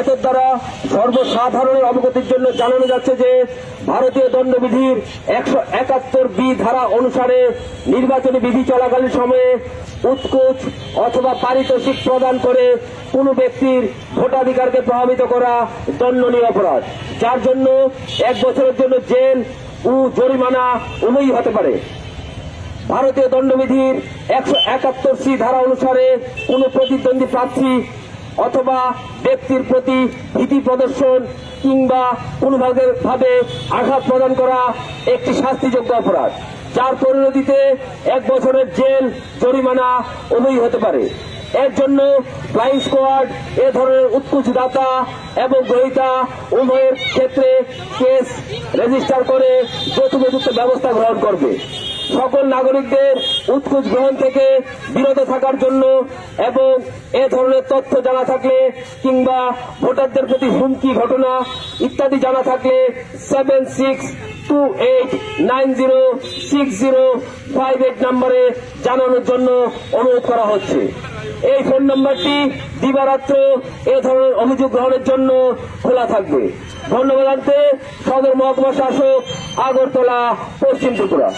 এত দ্বারা সর্বসাধারণের অবগতির জন্য জানানো যাচ্ছে যে ভারতীয় দণ্ডবিধির 171B ধারা অনুসারে নির্বাচনী বিধি চলাকালীন সময়ে উৎকোচ অথবা পারিতোষিক প্রদান করে কোন ব্যক্তির ভোটাধিকারকে প্রভাবিত করা দণ্ডনীয় অপরাধ, যার জন্য 1 বছরের জন্য জেল ও জরিমানা উভয়ই হতে পারে। ভারতীয় দণ্ডবিধির 171C ধারা অনুসারে কোন প্রতিদ্বন্দ্বী প্রার্থী অথবা ব্যক্তির প্রতি ভীতি প্রদর্শন কিংবা কোনোভাবে আঘাত প্রদান করা একটি শাস্তিযোগ্য অপরাধ, যার পরিণতিতে 1 বছরের জেল জরিমানা উভয়ই হতে পারে। এর জন্য ফ্লাইং স্কোয়াড এ ধরনের উৎকোচদাতা এবং গ্রহীতা উভয়ের ক্ষেত্রে কেস রেজিস্টার করে যথোপযুক্ত ব্যবস্থা গ্রহণ করবে। সকল নাগরিকদের উৎকোচ গ্রহণ থেকে বিরত থাকার জন্য এবং এ ধরনের তথ্য জানা থাকলে কিংবা ভোটারদের প্রতি হুমকি ঘটনা ইত্যাদি জানা থাকলে 7628906058 নম্বরে জানানোর জন্য অনুরোধ করা হচ্ছে। এই ফোন নম্বরটি দিবারাত্র এ ধরনের অভিযোগ গ্রহণের জন্য খোলা থাকবে। ধন্যবাদ। সদর মহকুমা শাসক, আগরতলা, পশ্চিম ত্রিপুরা।